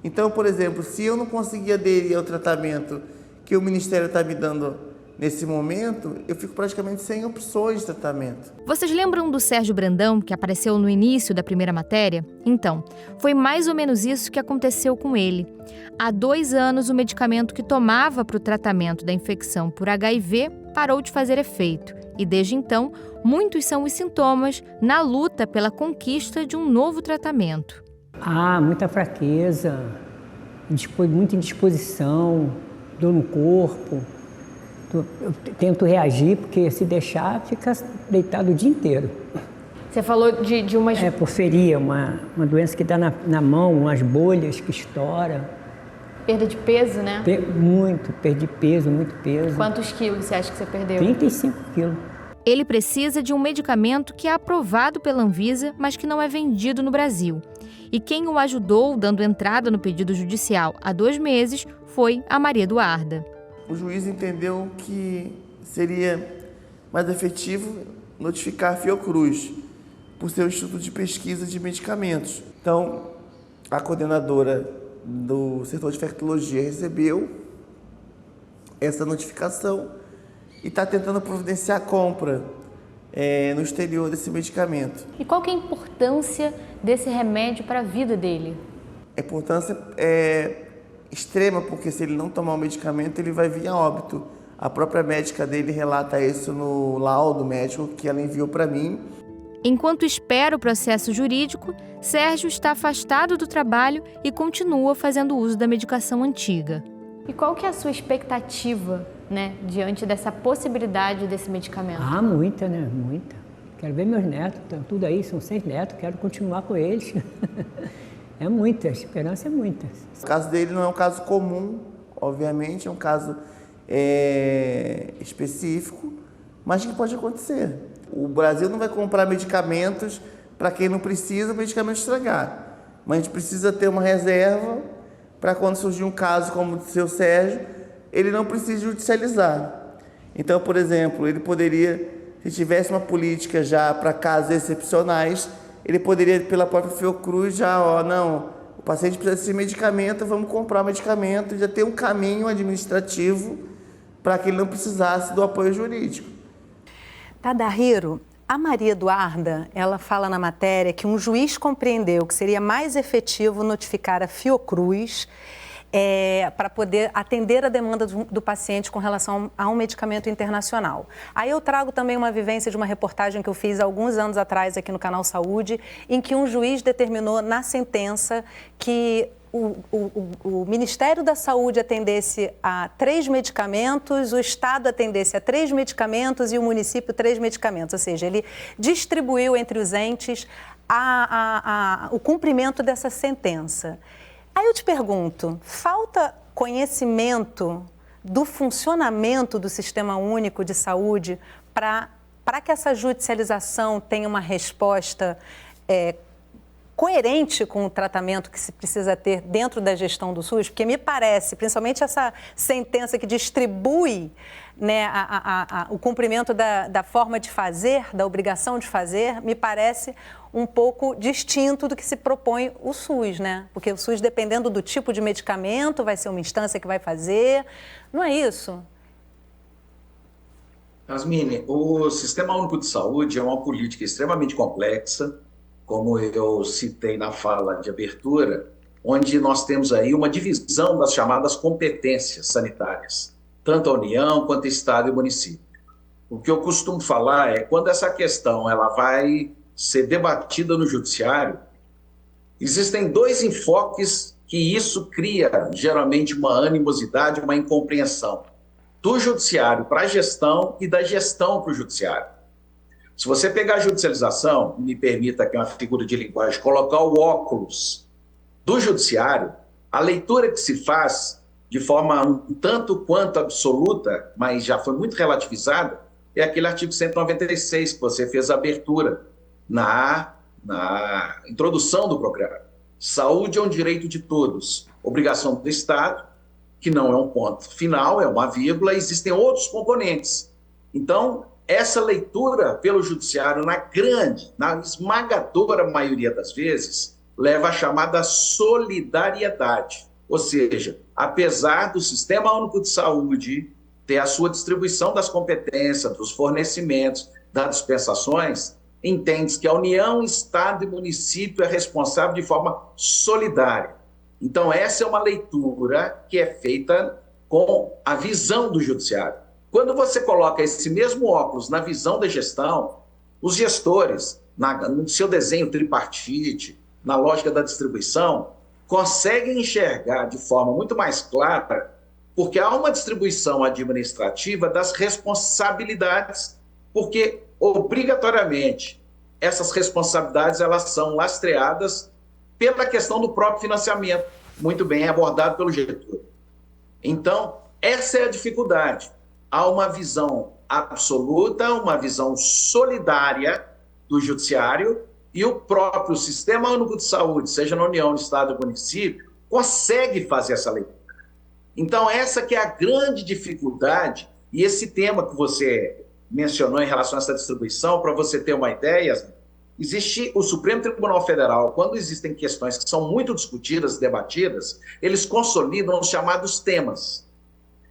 Então, por exemplo, se eu não conseguir aderir ao tratamento que o Ministério está me dando nesse momento, eu fico praticamente sem opções de tratamento. Vocês lembram do Sérgio Brandão, que apareceu no início da primeira matéria? Então, foi mais ou menos isso que aconteceu com ele. Há 2 anos, o medicamento que tomava para o tratamento da infecção por HIV parou de fazer efeito. E desde então, muitos são os sintomas na luta pela conquista de um novo tratamento. Muita fraqueza, muita indisposição, dor no corpo. Eu tento reagir, porque se deixar, fica deitado o dia inteiro. Você falou de umas... porfiria, uma doença que dá na mão, umas bolhas que estoura. Perda de peso, né? Perdi peso, muito peso. Quantos quilos você acha que você perdeu? 35 quilos. Ele precisa de um medicamento que é aprovado pela Anvisa, mas que não é vendido no Brasil. E quem o ajudou, dando entrada no pedido judicial há 2 meses, foi a Maria Eduarda. O juiz entendeu que seria mais efetivo notificar a Fiocruz, por ser um instituto de pesquisa de medicamentos. Então, a coordenadora do setor de infectologia recebeu essa notificação e está tentando providenciar a compra no exterior desse medicamento. E qual que é a importância desse remédio para a vida dele? A importância é extrema, porque se ele não tomar o medicamento, ele vai vir a óbito. A própria médica dele relata isso no laudo médico que ela enviou para mim. Enquanto espera o processo jurídico, Sérgio está afastado do trabalho e continua fazendo uso da medicação antiga. E qual que é a sua expectativa, diante dessa possibilidade desse medicamento? Muita, Muita. Quero ver meus netos, tudo aí, são 6 netos, quero continuar com eles. É muita, a esperança é muita. O caso dele não é um caso comum, obviamente, é um caso específico, mas que pode acontecer. O Brasil não vai comprar medicamentos para quem não precisa, o medicamento estragar. Mas a gente precisa ter uma reserva para quando surgir um caso como o do seu Sérgio, ele não precisa judicializar. Então, por exemplo, ele poderia, se tivesse uma política já para casos excepcionais, ele poderia, pela própria Fiocruz, o paciente precisa desse medicamento, vamos comprar o medicamento, já ter um caminho administrativo para que ele não precisasse do apoio jurídico. Tadahiro, a Maria Eduarda, ela fala na matéria que um juiz compreendeu que seria mais efetivo notificar a Fiocruz para poder atender a demanda do paciente com relação a um medicamento internacional. Aí eu trago também uma vivência de uma reportagem que eu fiz há alguns anos atrás aqui no Canal Saúde, em que um juiz determinou na sentença que o Ministério da Saúde atendesse a 3 medicamentos, o Estado atendesse a 3 medicamentos e o município 3 medicamentos. Ou seja, ele distribuiu entre os entes o cumprimento dessa sentença. Aí eu te pergunto, falta conhecimento do funcionamento do Sistema Único de Saúde para que essa judicialização tenha uma resposta coerente com o tratamento que se precisa ter dentro da gestão do SUS? Porque me parece, principalmente essa sentença que distribui, né, o cumprimento da forma de fazer, da obrigação de fazer, me parece um pouco distinto do que se propõe o SUS, né? Porque o SUS, dependendo do tipo de medicamento, vai ser uma instância que vai fazer, não é isso? Yasmine, o Sistema Único de Saúde é uma política extremamente complexa, como eu citei na fala de abertura, onde nós temos aí uma divisão das chamadas competências sanitárias, tanto a União quanto Estado e município. O que eu costumo falar é quando essa questão ela vai ser debatida no judiciário, existem 2 enfoques que isso cria geralmente uma animosidade, uma incompreensão do judiciário para a gestão e da gestão para o judiciário. Se você pegar a judicialização, me permita aqui uma figura de linguagem, colocar o óculos do judiciário, a leitura que se faz de forma um tanto quanto absoluta, mas já foi muito relativizada, é aquele artigo 196 que você fez a abertura na introdução do programa. Saúde é um direito de todos, obrigação do Estado, que não é um ponto final, é uma vírgula, existem outros componentes. Então, essa leitura pelo judiciário, na esmagadora maioria das vezes, leva à chamada solidariedade. Ou seja, apesar do Sistema Único de Saúde ter a sua distribuição das competências, dos fornecimentos, das dispensações, entende-se que a União, Estado e município é responsável de forma solidária. Então, essa é uma leitura que é feita com a visão do judiciário. Quando você coloca esse mesmo óculos na visão da gestão, os gestores, no seu desenho tripartite, na lógica da distribuição, conseguem enxergar de forma muito mais clara, porque há uma distribuição administrativa das responsabilidades, porque obrigatoriamente essas responsabilidades elas são lastreadas pela questão do próprio financiamento, muito bem abordado pelo Getúlio. Então, essa é a dificuldade. Há uma visão absoluta, uma visão solidária do judiciário e o próprio Sistema Único de Saúde, seja na União, no Estado ou município, consegue fazer essa leitura. Então, essa que é a grande dificuldade, e esse tema que você mencionou em relação a essa distribuição, para você ter uma ideia, existe o Supremo Tribunal Federal, quando existem questões que são muito discutidas, debatidas, eles consolidam os chamados temas.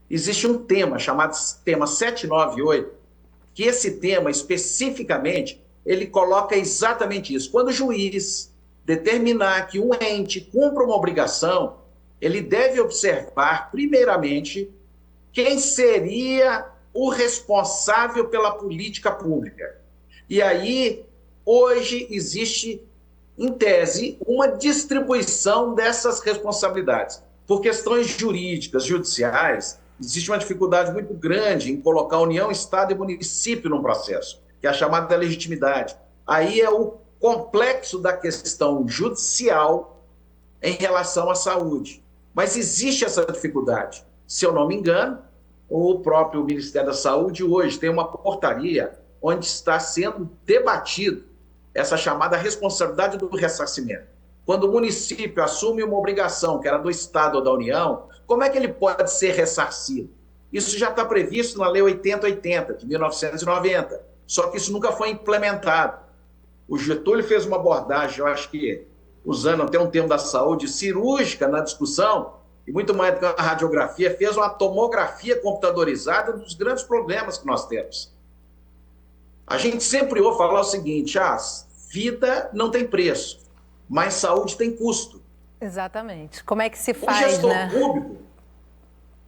Existe um tema chamado tema 798, que esse tema especificamente, ele coloca exatamente isso. Quando o juiz determinar que um ente cumpra uma obrigação, ele deve observar, primeiramente, quem seria o responsável pela política pública. E aí, hoje, existe, em tese, uma distribuição dessas responsabilidades. Por questões jurídicas, judiciais, existe uma dificuldade muito grande em colocar União, Estado e município num processo, que é a chamada legitimidade. Aí é o complexo da questão judicial em relação à saúde. Mas existe essa dificuldade. Se eu não me engano, o próprio Ministério da Saúde hoje tem uma portaria onde está sendo debatido essa chamada responsabilidade do ressarcimento. Quando o município assume uma obrigação, que era do Estado ou da União, como é que ele pode ser ressarcido? Isso já está previsto na Lei 8080, de 1990, só que isso nunca foi implementado. O Getúlio fez uma abordagem, eu acho que, usando até um termo da saúde, cirúrgica na discussão, e muito mais do que uma radiografia, fez uma tomografia computadorizada dos grandes problemas que nós temos. A gente sempre ouve falar o seguinte, vida não tem preço, mas saúde tem custo. Exatamente. Como é que se O faz, gestor né? público,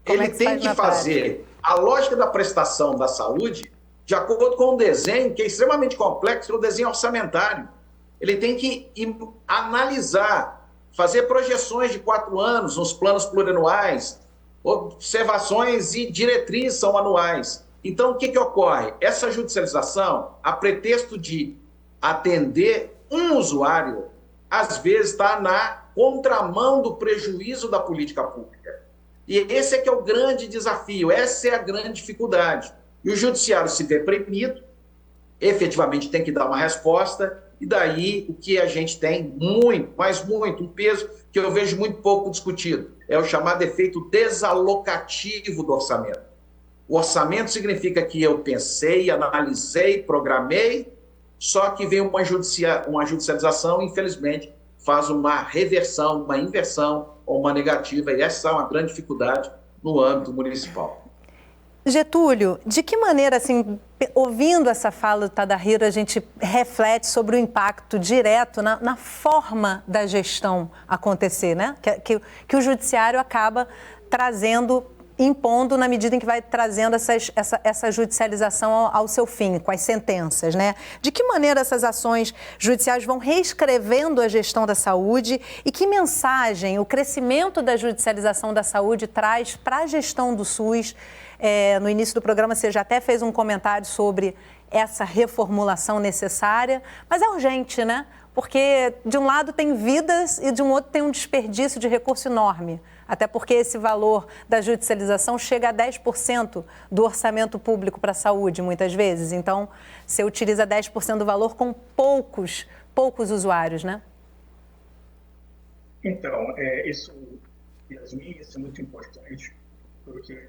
Como é ele que se tem faz que na fazer a lógica da prestação da saúde de acordo com um desenho que é extremamente complexo, que é o desenho orçamentário. Ele tem que analisar, fazer projeções de 4 anos nos planos plurianuais, observações e diretrizes são anuais. Então, o que ocorre? Essa judicialização, a pretexto de atender um usuário, às vezes está na contramão do prejuízo da política pública. E esse é que é o grande desafio, essa é a grande dificuldade. E o judiciário se vê premido, efetivamente tem que dar uma resposta, e daí o que a gente tem muito, mas muito, um peso que eu vejo muito pouco discutido, é o chamado efeito desalocativo do orçamento. O orçamento significa que eu pensei, analisei, programei, só que vem uma judicialização, infelizmente, faz uma reversão, uma inversão ou uma negativa, e essa é uma grande dificuldade no âmbito municipal. Getúlio, de que maneira, assim, ouvindo essa fala do Tadahiro, a gente reflete sobre o impacto direto na forma da gestão acontecer, né? Que o judiciário acaba trazendo, impondo na medida em que vai trazendo essa judicialização ao seu fim, com as sentenças, né? De que maneira essas ações judiciais vão reescrevendo a gestão da saúde e que mensagem o crescimento da judicialização da saúde traz para a gestão do SUS? No início do programa você já até fez um comentário sobre essa reformulação necessária, mas é urgente, né? Porque de um lado tem vidas e de um outro tem um desperdício de recurso enorme. Até porque esse valor da judicialização chega a 10% do orçamento público para a saúde, muitas vezes. Então, você utiliza 10% do valor com poucos usuários, né? Então, Yasmin, isso é muito importante, porque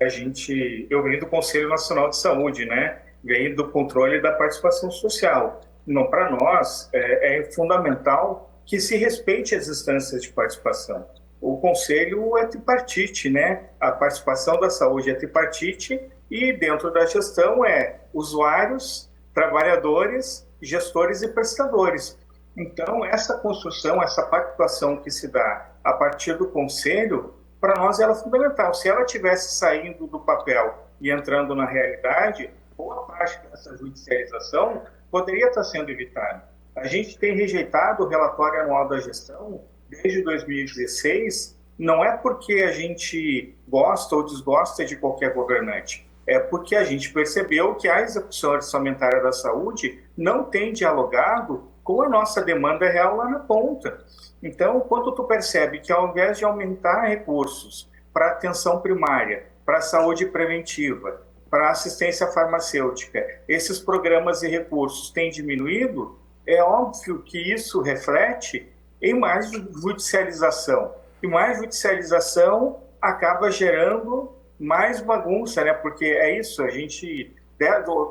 eu venho do Conselho Nacional de Saúde, né? Venho do controle da participação social. Não, para nós, é fundamental que se respeite as instâncias de participação. O Conselho é tripartite, né? A participação da saúde é tripartite e dentro da gestão é usuários, trabalhadores, gestores e prestadores. Então, essa construção, essa pactuação que se dá a partir do Conselho, para nós ela é fundamental. Se ela tivesse saindo do papel e entrando na realidade, boa parte dessa judicialização poderia estar sendo evitada. A gente tem rejeitado o relatório anual da gestão desde 2016, não é porque a gente gosta ou desgosta de qualquer governante, é porque a gente percebeu que a execução orçamentária da saúde não tem dialogado com a nossa demanda real lá na ponta. Então, quando tu percebe que ao invés de aumentar recursos para atenção primária, para a saúde preventiva, para a assistência farmacêutica, esses programas e recursos têm diminuído, é óbvio que isso reflete em mais judicialização. E mais judicialização acaba gerando mais bagunça, né? Porque é isso, a gente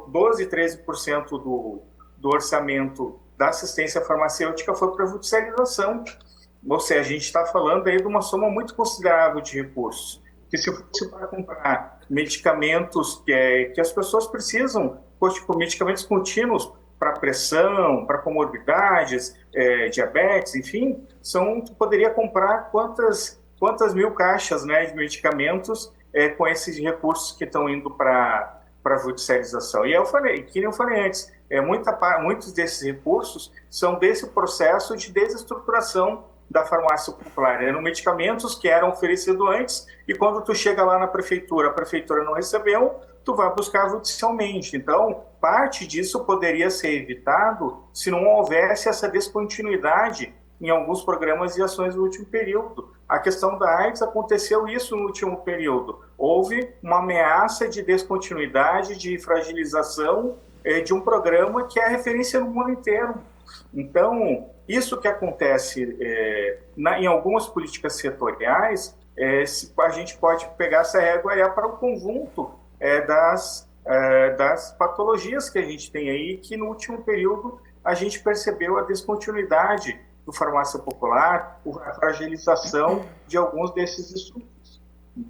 12, 13% do orçamento da assistência farmacêutica foi para judicialização. Ou seja, a gente está falando aí de uma soma muito considerável de recursos. Que se fosse para comprar medicamentos que as pessoas precisam, tipo, medicamentos contínuos para pressão, para comorbidades, diabetes, enfim, tu poderia comprar quantas mil caixas, né, de medicamentos com esses recursos que estão indo para a judicialização. E eu falei, que nem eu falei antes, muitos desses recursos são desse processo de desestruturação da farmácia popular. Eram medicamentos que eram oferecidos antes e quando tu chega lá na prefeitura, a prefeitura não recebeu, tu vai buscar judicialmente. Então, parte disso poderia ser evitado se não houvesse essa descontinuidade em alguns programas e ações no último período. A questão da AIDS aconteceu isso no último período. Houve uma ameaça de descontinuidade, de fragilização de um programa que é referência no mundo inteiro. Então, isso que acontece em algumas políticas setoriais, a gente pode pegar essa régua para o conjunto das patologias que a gente tem aí, que no último período a gente percebeu a descontinuidade do farmácia popular, a fragilização de alguns desses estudos.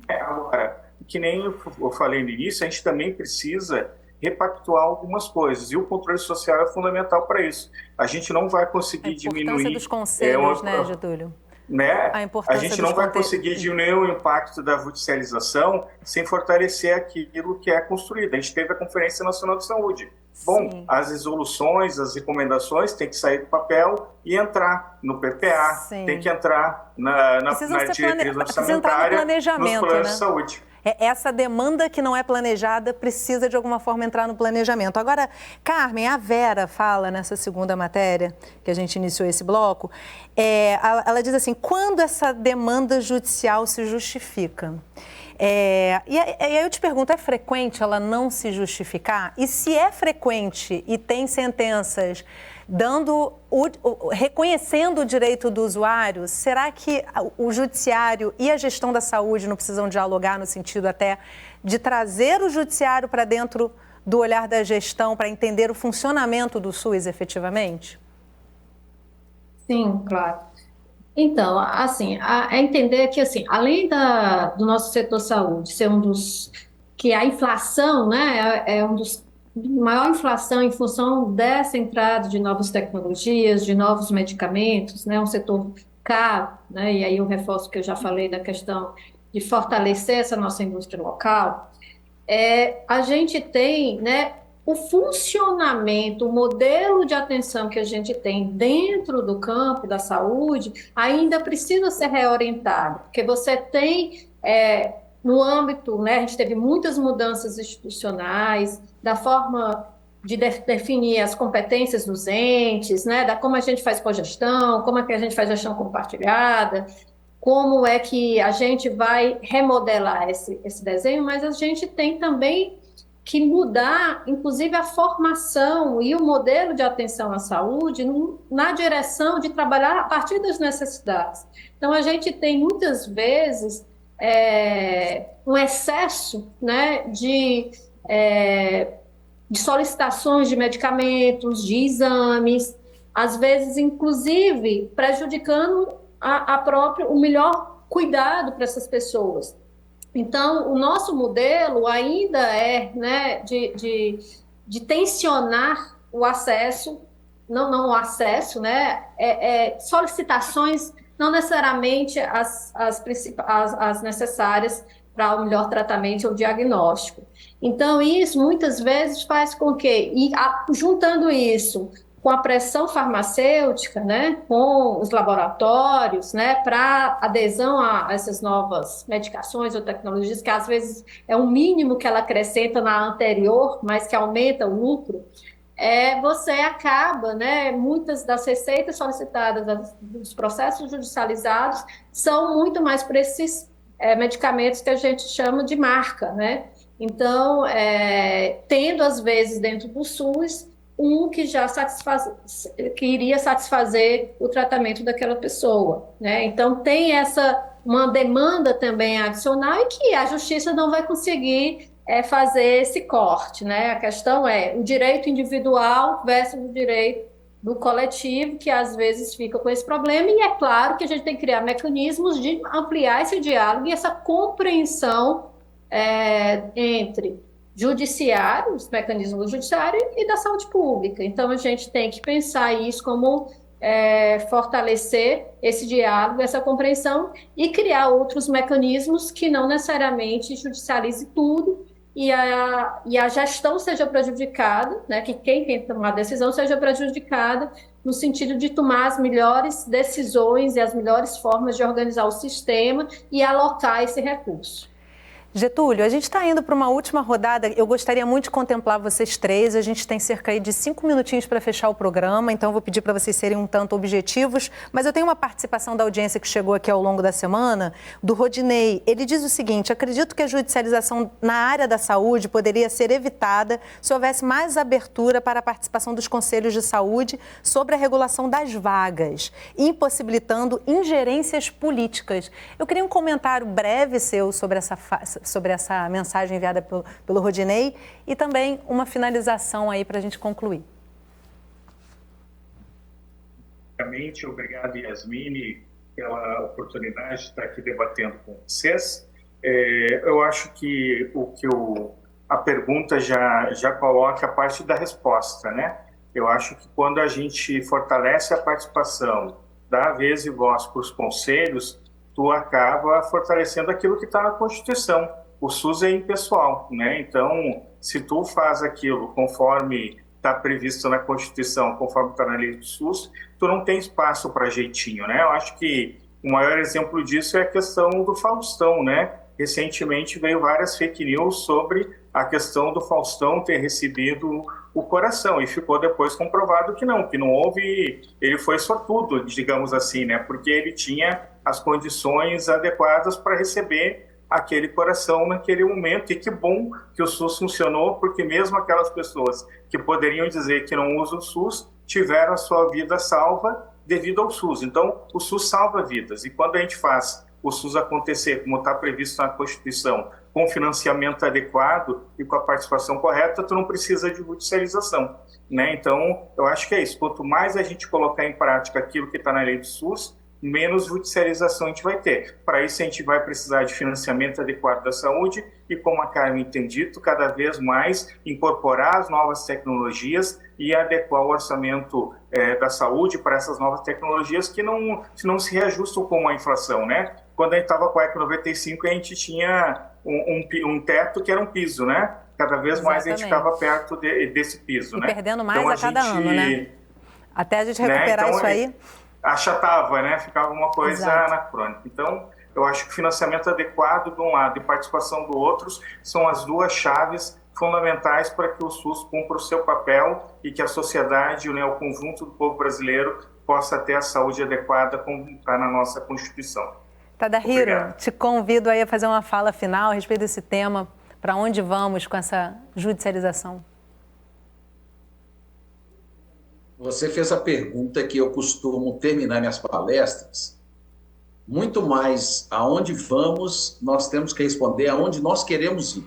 Agora, que nem eu falei no início, a gente também precisa repactuar algumas coisas, e o controle social é fundamental para isso. A gente não vai conseguir diminuir... A importância dos conselhos, né, Getúlio? né, A a importância gente dos não vai conteúdos. conseguir diminuir o impacto da judicialização sem fortalecer aquilo que é construído. A gente teve a Conferência Nacional de Saúde. Bom, Sim. as resoluções, as recomendações têm que sair do papel e entrar no PPA, Sim. tem que entrar na Precisam ser diretriz precisa entrar no orçamentária, nos planejamento, planos né? de saúde. Essa demanda que não é planejada precisa, de alguma forma, entrar no planejamento. Agora, Carmen, a Vera fala nessa segunda matéria, que a gente iniciou esse bloco, ela diz assim, quando essa demanda judicial se justifica? E aí eu te pergunto, é frequente ela não se justificar? E se é frequente e tem sentenças reconhecendo o direito do usuário, será que o judiciário e a gestão da saúde não precisam dialogar no sentido até de trazer o judiciário para dentro do olhar da gestão para entender o funcionamento do SUS efetivamente? Sim, claro. Então, assim, é entender que, assim, além do nosso setor saúde ser que a inflação, né, é um dos maior inflação em função dessa entrada de novas tecnologias, de novos medicamentos, né, um setor caro, né, e aí eu reforço o que eu já falei da questão de fortalecer essa nossa indústria local, a gente tem, né, o funcionamento, o modelo de atenção que a gente tem dentro do campo da saúde ainda precisa ser reorientado, porque você tem, no âmbito, né, a gente teve muitas mudanças institucionais, da forma de definir as competências dos entes, né, da como a gente faz cogestão, como é que a gente faz gestão compartilhada, como é que a gente vai remodelar esse desenho, mas a gente tem também que mudar, inclusive, a formação e o modelo de atenção à saúde na direção de trabalhar a partir das necessidades. Então, a gente tem, muitas vezes, um excesso, né, de solicitações de medicamentos, de exames, às vezes, inclusive, prejudicando o melhor cuidado para essas pessoas. Então, o nosso modelo ainda né, de tensionar o acesso, não o acesso, né, solicitações não necessariamente as necessárias para o melhor tratamento ou diagnóstico. Então, isso muitas vezes faz com que, juntando isso com a pressão farmacêutica, né, com os laboratórios, né, para adesão a essas novas medicações ou tecnologias, que às vezes é um mínimo que ela acrescenta na anterior, mas que aumenta o lucro, você acaba, né, muitas das receitas solicitadas dos processos judicializados são muito mais para esses medicamentos que a gente chama de marca, né? Então, tendo às vezes dentro do SUS que já que iria satisfazer o tratamento daquela pessoa, né? Então tem uma demanda também adicional e que a justiça não vai conseguir fazer esse corte, né? A questão é o direito individual versus o direito do coletivo, que às vezes fica com esse problema, e é claro que a gente tem que criar mecanismos de ampliar esse diálogo e essa compreensão entre judiciário, os mecanismos do judiciário e da saúde pública. Então, a gente tem que pensar isso como fortalecer esse diálogo, essa compreensão e criar outros mecanismos que não necessariamente judicialize tudo e a gestão seja prejudicada, né, que quem tomar a decisão seja prejudicada no sentido de tomar as melhores decisões e as melhores formas de organizar o sistema e alocar esse recurso. Getúlio, a gente está indo para uma última rodada. Eu gostaria muito de contemplar vocês três. A gente tem cerca aí de 5 minutinhos para fechar o programa, então eu vou pedir para vocês serem um tanto objetivos. Mas eu tenho uma participação da audiência que chegou aqui ao longo da semana, do Rodinei. Ele diz o seguinte: acredito que a judicialização na área da saúde poderia ser evitada se houvesse mais abertura para a participação dos conselhos de saúde sobre a regulação das vagas, impossibilitando ingerências políticas. Eu queria um comentário breve seu sobre essa mensagem enviada pelo Rodinei e também uma finalização aí para a gente concluir. Obrigado, Yasmine, pela oportunidade de estar aqui debatendo com vocês. Eu acho que a pergunta já coloca a parte da resposta, né? Eu acho que quando a gente fortalece a participação dar vez e voz para os conselhos, tu acaba fortalecendo aquilo que está na Constituição. O SUS é impessoal, né? Então, se tu faz aquilo conforme está previsto na Constituição, conforme está na lei do SUS, tu não tem espaço para jeitinho, né? Eu acho que o maior exemplo disso é a questão do Faustão, né? Recentemente veio várias fake news sobre a questão do Faustão ter recebido o coração, e ficou depois comprovado que não houve, ele foi sortudo, digamos assim, né? Porque ele tinha as condições adequadas para receber aquele coração naquele momento. E que bom que o SUS funcionou, porque mesmo aquelas pessoas que poderiam dizer que não usam o SUS tiveram a sua vida salva devido ao SUS. Então, o SUS salva vidas. E quando a gente faz o SUS acontecer como está previsto na Constituição, com financiamento adequado e com a participação correta, tu não precisa de judicialização, né? Então, eu acho que é isso. Quanto mais a gente colocar em prática aquilo que está na lei do SUS, menos judicialização a gente vai ter. Para isso, a gente vai precisar de financiamento adequado da saúde e, como a Carmen tem dito, cada vez mais incorporar as novas tecnologias e adequar o orçamento da saúde para essas novas tecnologias que não se reajustam com a inflação, né? Quando a gente estava com a ECO 95, a gente tinha um teto que era um piso, né? Cada vez mais a gente ficava perto desse piso, né? Perdendo mais então, a cada ano, né? Até a gente recuperar isso aí. Achatava, né? Ficava uma coisa anacrônica. Então, eu acho que o financiamento adequado de um lado e participação do outro são as duas chaves fundamentais para que o SUS cumpra o seu papel e que a sociedade, né, o conjunto do povo brasileiro, possa ter a saúde adequada como está na nossa Constituição. Tadahiro, te convido aí a fazer uma fala final a respeito desse tema. Para onde vamos com essa judicialização? Você fez a pergunta que eu costumo terminar minhas palestras. Muito mais aonde vamos, nós temos que responder aonde nós queremos ir.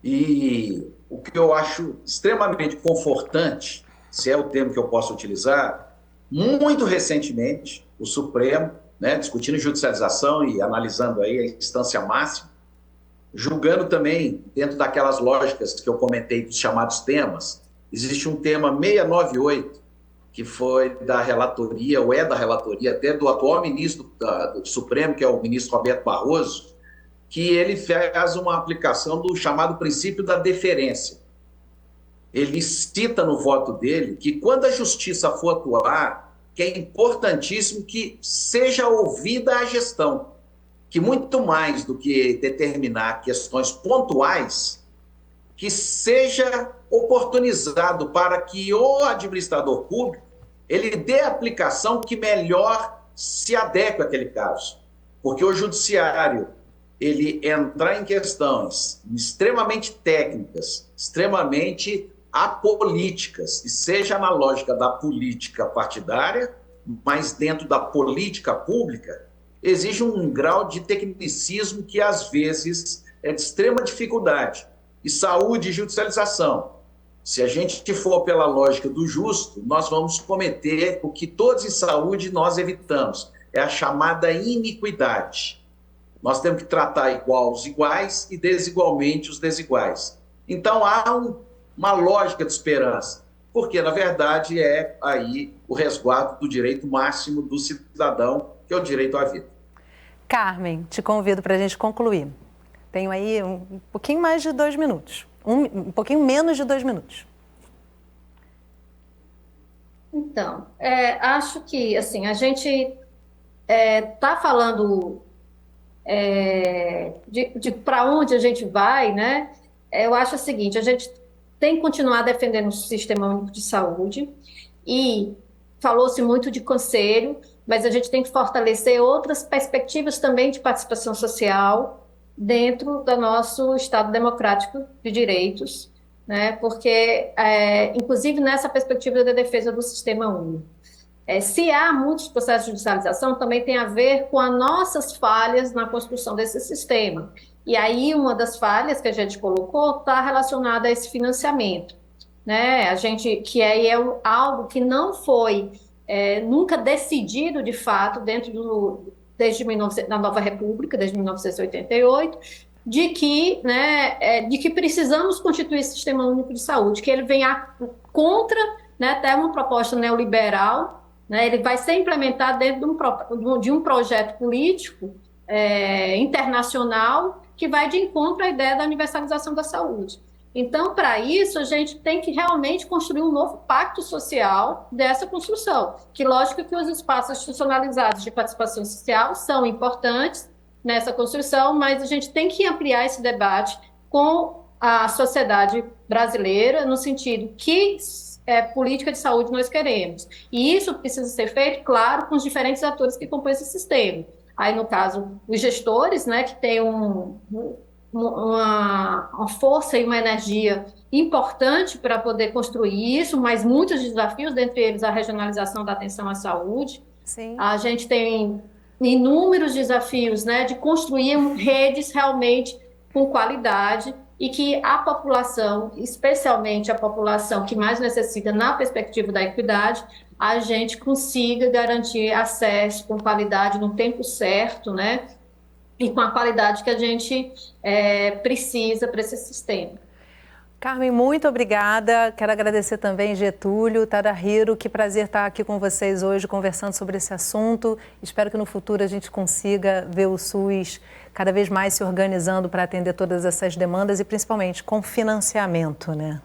E o que eu acho extremamente confortante, se é o termo que eu posso utilizar, muito recentemente, o Supremo, né, discutindo judicialização e analisando aí a instância máxima, julgando também, dentro daquelas lógicas que eu comentei dos chamados temas, existe um tema 698, que foi da relatoria, ou é da relatoria até do atual ministro do Supremo, que é o ministro Roberto Barroso, que ele faz uma aplicação do chamado princípio da deferência. Ele cita no voto dele que quando a justiça for atuar, que é importantíssimo que seja ouvida a gestão, que muito mais do que determinar questões pontuais, que seja oportunizado para que o administrador público ele dê a aplicação que melhor se adeque àquele caso. Porque o judiciário, ele entrar em questões extremamente técnicas, extremamente apolíticas, e seja na lógica da política partidária, mas dentro da política pública, exige um grau de tecnicismo que, às vezes, é de extrema dificuldade. E saúde e judicialização. Se a gente for pela lógica do justo, nós vamos cometer o que todos em saúde nós evitamos, é a chamada iniquidade. Nós temos que tratar igual os iguais e desigualmente os desiguais. Então, há uma lógica de esperança, porque, na verdade, é aí o resguardo do direito máximo do cidadão, que é o direito à vida. Carmen, te convido para a gente concluir. Tenho aí um pouquinho mais de 2 minutos, um pouquinho menos de 2 minutos. Então, acho que assim, a gente está falando de para onde a gente vai, né? Eu acho o seguinte, a gente tem que continuar defendendo o Sistema Único de Saúde e falou-se muito de conselho, mas a gente tem que fortalecer outras perspectivas também de participação social dentro do nosso Estado democrático de direitos, né? Porque, inclusive, nessa perspectiva da defesa do Sistema Único. Se há muitos processos de judicialização, também tem a ver com as nossas falhas na construção desse sistema. E aí, uma das falhas que a gente colocou está relacionada a esse financiamento, né? Que aí é algo que não foi nunca decidido, de fato, desde da Nova República, desde 1988, de que precisamos constituir esse Sistema Único de Saúde, que ele venha contra, né, até uma proposta neoliberal, né? Ele vai ser implementado dentro de um projeto político internacional que vai de encontro à ideia da universalização da saúde. Então, para isso, a gente tem que realmente construir um novo pacto social dessa construção, que lógico que os espaços institucionalizados de participação social são importantes nessa construção, mas a gente tem que ampliar esse debate com a sociedade brasileira, no sentido que política de saúde nós queremos. E isso precisa ser feito, claro, com os diferentes atores que compõem esse sistema. Aí, no caso, os gestores, né, que têm uma força e uma energia importante para poder construir isso, mas muitos desafios, dentre eles a regionalização da atenção à saúde. Sim. A gente tem inúmeros desafios, né, de construir redes realmente com qualidade e que a população, especialmente a população que mais necessita na perspectiva da equidade, a gente consiga garantir acesso com qualidade no tempo certo, né, e com a qualidade que a gente precisa para esse sistema. Carmen, muito obrigada. Quero agradecer também Getúlio, Tadahiro. Que prazer estar aqui com vocês hoje conversando sobre esse assunto. Espero que no futuro a gente consiga ver o SUS cada vez mais se organizando para atender todas essas demandas e principalmente com financiamento, né?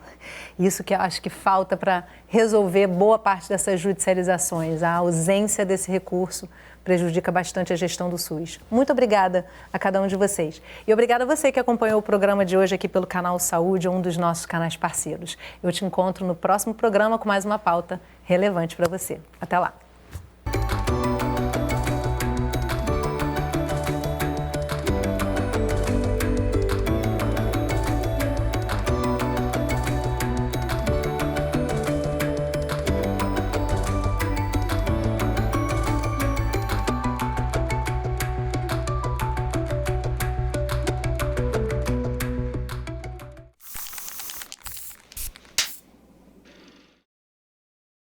Isso que eu acho que falta para resolver boa parte dessas judicializações. A ausência desse recurso prejudica bastante a gestão do SUS. Muito obrigada a cada um de vocês. E obrigada a você que acompanhou o programa de hoje aqui pelo Canal Saúde, um dos nossos canais parceiros. Eu te encontro no próximo programa com mais uma pauta relevante para você. Até lá.